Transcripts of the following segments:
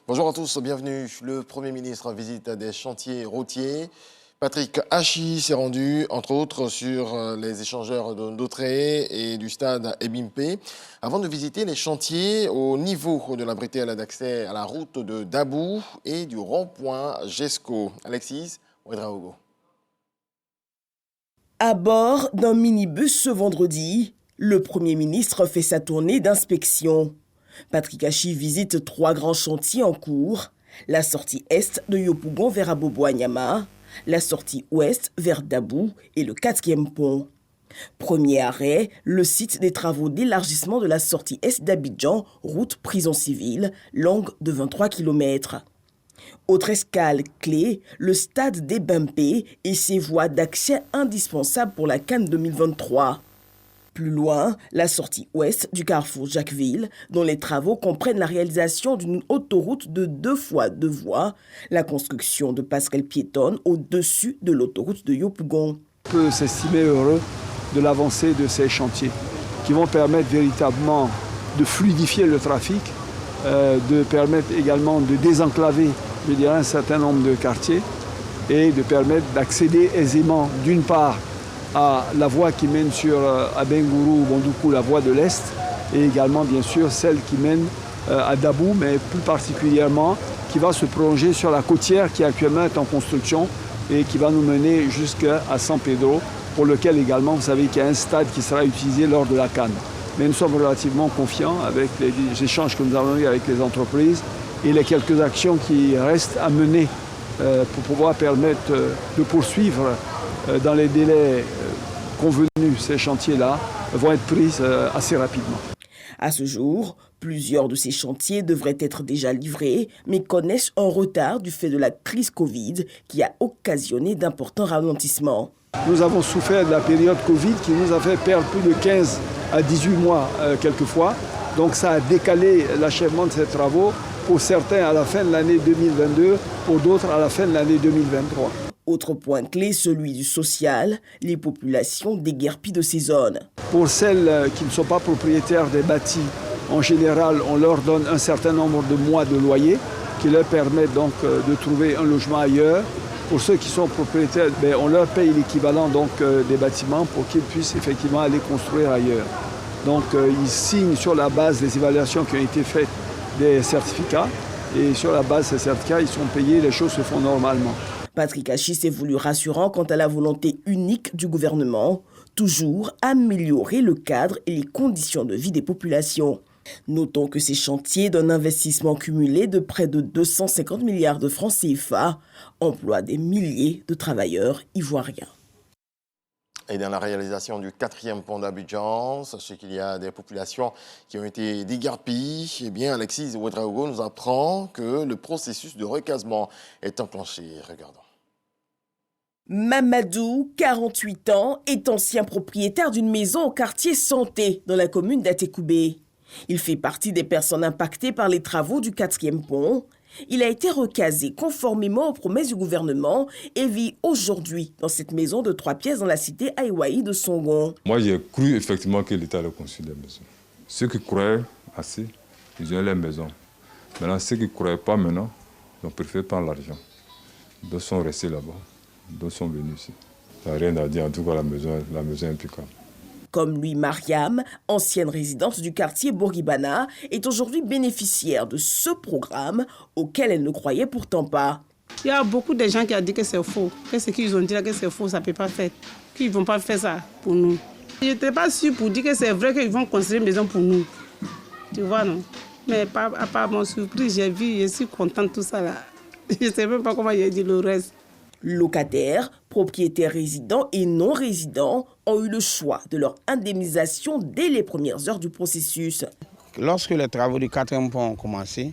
Bonjour à tous, bienvenue. Le Premier ministre visite des chantiers routiers. Patrick Hachi s'est rendu, entre autres, sur les échangeurs de Ndautré et du stade Ebimpe, avant de visiter les chantiers au niveau de la bretelle d'accès à la route de Dabou et du rond-point Gesco. Alexis Ouedraogo. À bord d'un minibus ce vendredi, le Premier ministre fait sa tournée d'inspection. Patrick Hachi visite 3 grands chantiers en cours, la sortie est de Yopougon vers Abobo-Anyama, la sortie ouest vers Dabou et le 4e pont. Premier arrêt, le site des travaux d'élargissement de la sortie est d'Abidjan, route prison civile, longue de 23 km. Autre escale clé, le stade d'Ebimpe et ses voies d'accès indispensables pour la CAN 2023. Plus loin, la sortie ouest du carrefour Jacquesville, dont les travaux comprennent la réalisation d'une autoroute de 2 fois 2 voies, la construction de passerelles piétonnes au-dessus de l'autoroute de Yopougon. On peut s'estimer heureux de l'avancée de ces chantiers qui vont permettre véritablement de fluidifier le trafic, de permettre également de désenclaver, je dirais, un certain nombre de quartiers et de permettre d'accéder aisément, d'une part, à la voie qui mène sur Abengourou, Bondoukou, la voie de l'Est, et également bien sûr celle qui mène à Dabou, mais plus particulièrement qui va se prolonger sur la côtière qui actuellement est en construction et qui va nous mener jusqu'à San Pedro, pour lequel également vous savez qu'il y a un stade qui sera utilisé lors de la CAN. Mais nous sommes relativement confiants avec les échanges que nous avons eus avec les entreprises et les quelques actions qui restent à mener pour pouvoir permettre de poursuivre dans les délais convenus. Ces chantiers-là vont être pris assez rapidement. À ce jour, plusieurs de ces chantiers devraient être déjà livrés, mais connaissent un retard du fait de la crise Covid qui a occasionné d'importants ralentissements. Nous avons souffert de la période Covid qui nous a fait perdre plus de 15 à 18 mois quelquefois. Donc ça a décalé l'achèvement de ces travaux, pour certains à la fin de l'année 2022, pour d'autres à la fin de l'année 2023. Autre point clé, celui du social, les populations déguerpies de ces zones. Pour celles qui ne sont pas propriétaires des bâtis, en général, on leur donne un certain nombre de mois de loyer qui leur permettent donc de trouver un logement ailleurs. Pour ceux qui sont propriétaires, on leur paye l'équivalent des bâtiments pour qu'ils puissent effectivement aller construire ailleurs. Donc ils signent sur la base des évaluations qui ont été faites des certificats et sur la base de ces certificats, ils sont payés, les choses se font normalement. Patrick Hachi s'est voulu rassurant quant à la volonté unique du gouvernement, toujours améliorer le cadre et les conditions de vie des populations. Notons que ces chantiers d'un investissement cumulé de près de 250 milliards de francs CFA emploient des milliers de travailleurs ivoiriens. Et dans la réalisation du 4e pont d'Abidjan, sachez qu'il y a des populations qui ont été déguerpies. Eh bien, Alexis Ouedraogo nous apprend que le processus de recasement est enclenché. Regardons. Mamadou, 48 ans, est ancien propriétaire d'une maison au quartier Santé, dans la commune d'Atekoubé. Il fait partie des personnes impactées par les travaux du 4e pont. Il a été recasé conformément aux promesses du gouvernement et vit aujourd'hui dans cette maison de 3 pièces dans la cité Aïwaï de Songon. Moi, j'ai cru effectivement que l'État allait construire des maisons. Ceux qui croyaient assez, ils ont les maisons. Maintenant, ceux qui ne croyaient pas maintenant, ils ont préféré prendre l'argent. D'autres sont restés là-bas, d'autres sont venus ici. Il n'y a rien à dire, en tout cas la maison est impeccable. Comme lui, Mariam, ancienne résidente du quartier Bourguibana, est aujourd'hui bénéficiaire de ce programme auquel elle ne croyait pourtant pas. Il y a beaucoup de gens qui ont dit que c'est faux, que ce qu'ils ont dit là, que c'est faux, ça ne peut pas faire, qu'ils ne vont pas faire ça pour nous. Je n'étais pas sûre pour dire que c'est vrai qu'ils vont construire une maison pour nous. Tu vois, non? Mais à part mon surprise, j'ai vu, je suis contente de tout ça là. Je ne sais même pas comment j'ai dit le reste. Locataires, propriétaires résidents et non résidents ont eu le choix de leur indemnisation dès les premières heures du processus. Lorsque les travaux du 4e pont ont commencé,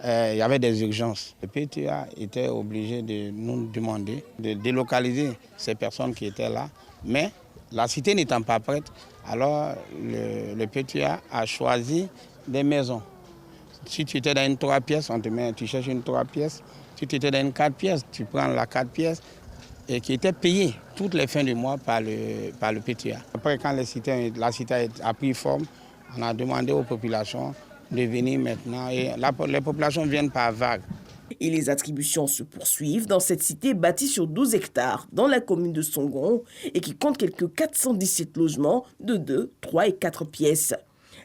il y avait des urgences. Le PTA était obligé de nous demander de délocaliser ces personnes qui étaient là. Mais la cité n'étant pas prête, alors le PTA a choisi des maisons. Si tu étais dans une 3 pièces, tu cherches une 3 pièces. Si tu étais dans une 4 pièces, tu prends la 4 pièces et qui était payée toutes les fins du mois par le PTA. Après, quand la cité a pris forme, on a demandé aux populations de venir maintenant. Et les populations viennent par vagues. Et les attributions se poursuivent dans cette cité bâtie sur 12 hectares dans la commune de Songon et qui compte quelques 417 logements de 2, 3 et 4 pièces.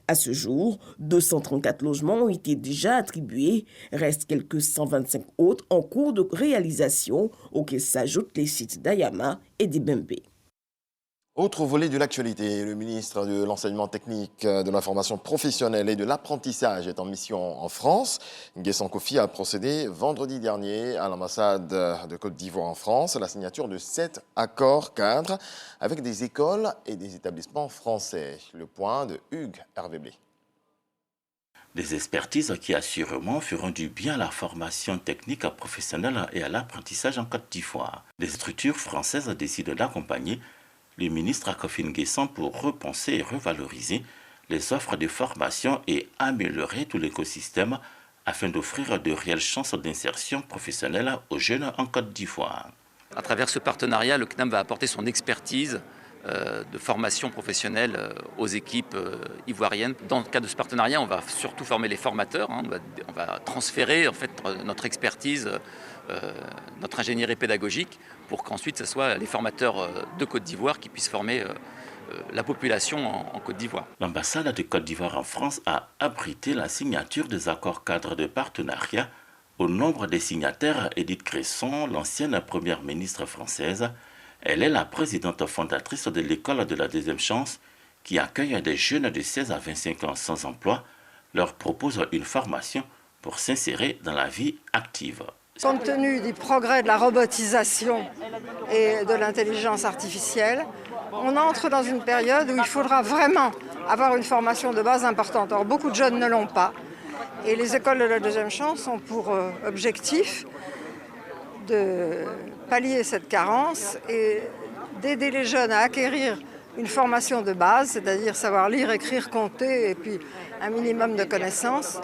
À ce jour, 234 logements ont été déjà attribués. Restent quelques 125 autres en cours de réalisation auxquels s'ajoutent les sites d'Ayama et d'Ibembe. Autre volet de l'actualité, le ministre de l'Enseignement technique, de la formation professionnelle et de l'apprentissage est en mission en France. Nguessan Kofi a procédé vendredi dernier à l'ambassade de Côte d'Ivoire en France à la signature de 7 accords cadres avec des écoles et des établissements français. Le point de Hugues Hervé-Blé. Des expertises qui assurément feront du bien à la formation technique professionnelle et à l'apprentissage en Côte d'Ivoire. Les structures françaises décident d'accompagner le ministre Kofi Nguessan pour repenser et revaloriser les offres de formation et améliorer tout l'écosystème afin d'offrir de réelles chances d'insertion professionnelle aux jeunes en Côte d'Ivoire. À travers ce partenariat, le CNAM va apporter son expertise de formation professionnelle aux équipes ivoiriennes. Dans le cadre de ce partenariat, on va surtout former les formateurs. On va transférer en fait notre expertise, notre ingénierie pédagogique, pour qu'ensuite ce soit les formateurs de Côte d'Ivoire qui puissent former la population en Côte d'Ivoire. L'ambassade de Côte d'Ivoire en France a abrité la signature des accords cadres de partenariat. Au nombre des signataires, Edith Cresson, l'ancienne première ministre française. Elle est la présidente fondatrice de l'école de la deuxième chance qui accueille des jeunes de 16 à 25 ans sans emploi, leur propose une formation pour s'insérer dans la vie active. Compte tenu du progrès de la robotisation et de l'intelligence artificielle, on entre dans une période où il faudra vraiment avoir une formation de base importante. Or, beaucoup de jeunes ne l'ont pas. Et les écoles de la deuxième chance ont pour objectif de pallier cette carence et d'aider les jeunes à acquérir une formation de base, c'est-à-dire savoir lire, écrire, compter et puis un minimum de connaissances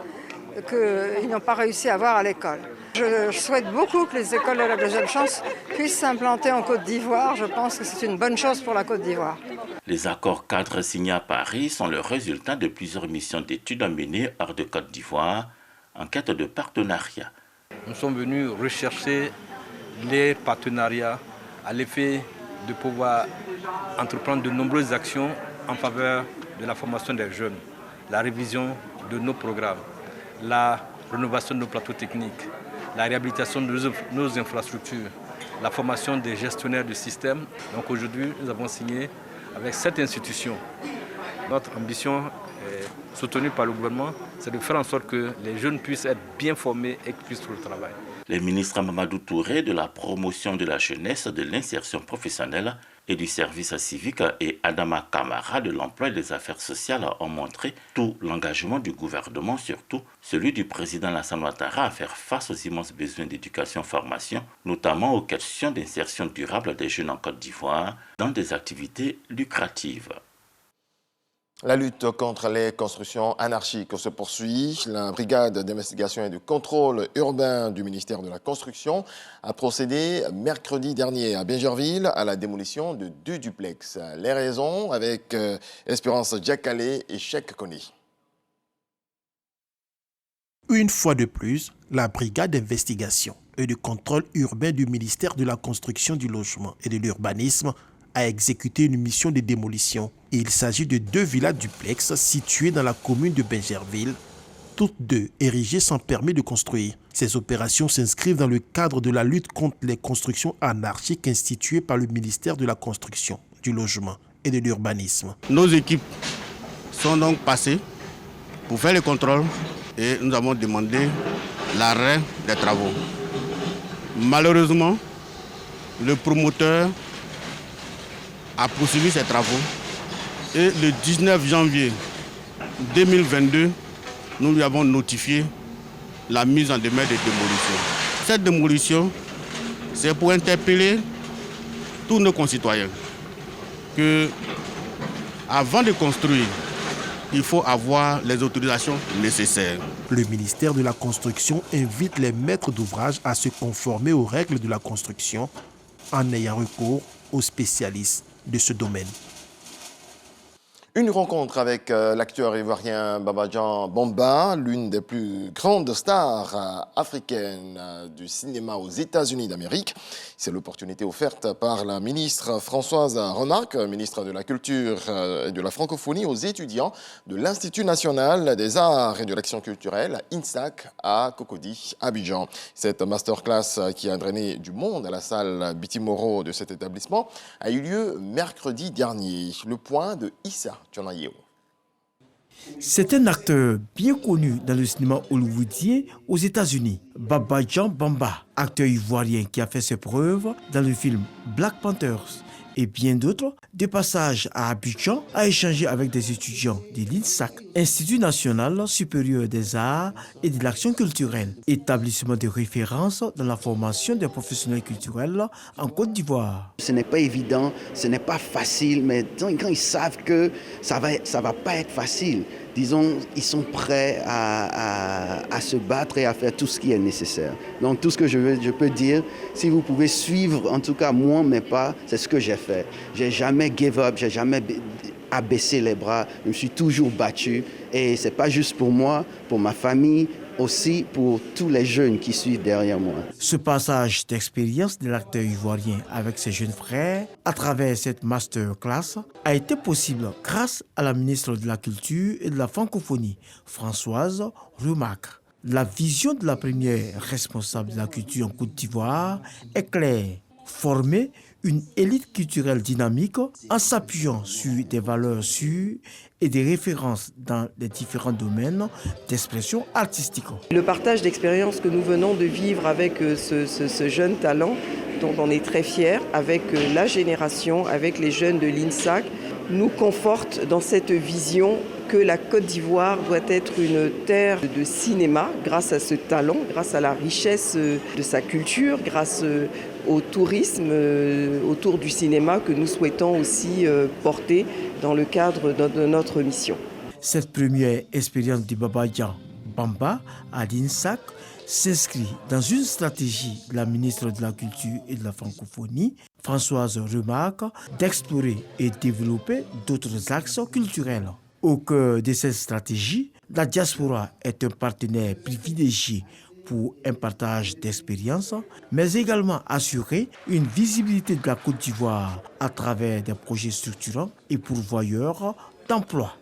qu'ils n'ont pas réussi à avoir à l'école. Je souhaite beaucoup que les écoles de la deuxième chance puissent s'implanter en Côte d'Ivoire. Je pense que c'est une bonne chose pour la Côte d'Ivoire. Les accords cadres signés à Paris sont le résultat de plusieurs missions d'études menées hors de Côte d'Ivoire en quête de partenariat. Nous sommes venus rechercher les partenariats à l'effet de pouvoir entreprendre de nombreuses actions en faveur de la formation des jeunes, la révision de nos programmes, la rénovation de nos plateaux techniques, la réhabilitation de nos infrastructures, la formation des gestionnaires du système. Donc aujourd'hui, nous avons signé avec cette institution. Notre ambition, soutenue par le gouvernement, c'est de faire en sorte que les jeunes puissent être bien formés et qu'ils puissent trouver le travail. Les ministres Mamadou Touré de la promotion de la jeunesse, de l'insertion professionnelle et du service civique et Adama Kamara de l'emploi et des affaires sociales ont montré tout l'engagement du gouvernement, surtout celui du président Alassane Ouattara à faire face aux immenses besoins d'éducation-formation, notamment aux questions d'insertion durable des jeunes en Côte d'Ivoire dans des activités lucratives. La lutte contre les constructions anarchiques se poursuit. La brigade d'investigation et de contrôle urbain du ministère de la Construction a procédé mercredi dernier à Bingerville à la démolition de 2 duplex. Les raisons avec Espérance Diakale et Cheikh Koni. Une fois de plus, la brigade d'investigation et de contrôle urbain du ministère de la Construction, du Logement et de l'Urbanisme a exécuté une mission de démolition. Il s'agit de 2 villas duplex situées dans la commune de Bingerville, toutes 2 érigées sans permis de construire. Ces opérations s'inscrivent dans le cadre de la lutte contre les constructions anarchiques instituées par le ministère de la Construction, du Logement et de l'Urbanisme. Nos équipes sont donc passées pour faire le contrôle et nous avons demandé l'arrêt des travaux. Malheureusement, le promoteur a poursuivi ses travaux et le 19 janvier 2022, nous lui avons notifié la mise en demeure de démolition. Cette démolition, c'est pour interpeller tous nos concitoyens que, avant de construire, il faut avoir les autorisations nécessaires. Le ministère de la Construction invite les maîtres d'ouvrage à se conformer aux règles de la construction en ayant recours aux spécialistes de ce domaine. Une rencontre avec l'acteur ivoirien Baba Bamba, l'une des plus grandes stars africaines du cinéma aux États-Unis d'Amérique. C'est l'opportunité offerte par la ministre Françoise Remarque, ministre de la Culture et de la Francophonie, aux étudiants de l'Institut national des arts et de l'action culturelle, INSAC, à Cocody, Abidjan. Cette masterclass qui a drainé du monde à la salle Bitimoro de cet établissement a eu lieu mercredi dernier. Le point de Issa Tchonayeo. C'est un acteur bien connu dans le cinéma hollywoodien aux États-Unis, Baba Bamba, acteur ivoirien qui a fait ses preuves dans le film Black Panthers et bien d'autres. De passage à Abidjan, a échangé avec des étudiants de l'INSAC, Institut national supérieur des arts et de l'action culturelle, établissement de référence dans la formation des professionnels culturels en Côte d'Ivoire. Ce n'est pas évident, ce n'est pas facile, mais quand ils savent que ça va pas être facile, disons, ils sont prêts à se battre et à faire tout ce qui est nécessaire. Donc tout ce que je peux dire, si vous pouvez suivre, en tout cas moi, mes pas, c'est ce que j'ai fait. J'ai jamais give up, j'ai jamais abaissé les bras, je me suis toujours battu. Et c'est pas juste pour moi, pour ma famille, aussi pour tous les jeunes qui suivent derrière moi. Ce passage d'expérience de l'acteur ivoirien avec ses jeunes frères à travers cette masterclass a été possible grâce à la ministre de la Culture et de la Francophonie, Françoise Remarque. La vision de la première responsable de la culture en Côte d'Ivoire est claire. Former une élite culturelle dynamique en s'appuyant sur des valeurs sûres et des références dans les différents domaines d'expression artistique. Le partage d'expériences que nous venons de vivre avec ce jeune talent, dont on est très fiers, avec la génération, avec les jeunes de l'INSAC, nous conforte dans cette vision que la Côte d'Ivoire doit être une terre de cinéma grâce à ce talent, grâce à la richesse de sa culture, grâce au tourisme autour du cinéma que nous souhaitons aussi porter dans le cadre de notre mission. Cette première expérience de Baba Bamba à l'INSAC s'inscrit dans une stratégie de la ministre de la Culture et de la Francophonie, Françoise Remarque, d'explorer et développer d'autres axes culturels. Au cœur de cette stratégie, la diaspora est un partenaire privilégié pour un partage d'expériences, mais également assurer une visibilité de la Côte d'Ivoire à travers des projets structurants et pourvoyeurs d'emplois.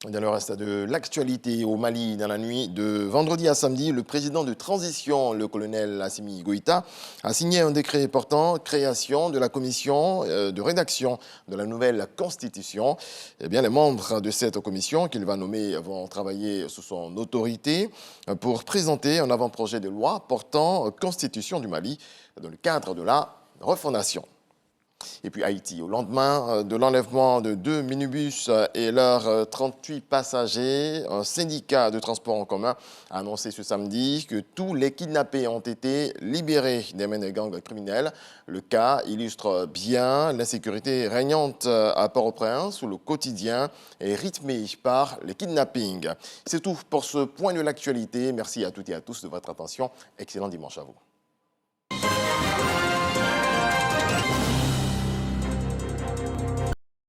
Dans le reste de l'actualité au Mali, dans la nuit de vendredi à samedi, le président de transition, le colonel Assimi Goïta, a signé un décret portant création de la commission de rédaction de la nouvelle constitution. Eh bien, les membres de cette commission qu'il va nommer vont travailler sous son autorité pour présenter un avant-projet de loi portant constitution du Mali dans le cadre de la refondation. Et puis Haïti, au lendemain de l'enlèvement de 2 minibus et leurs 38 passagers, un syndicat de transport en commun a annoncé ce samedi que tous les kidnappés ont été libérés des mains des gangs criminels. Le cas illustre bien l'insécurité régnante à Port-au-Prince, où le quotidien est rythmé par les kidnappings. C'est tout pour ce point de l'actualité. Merci à toutes et à tous de votre attention. Excellent dimanche à vous.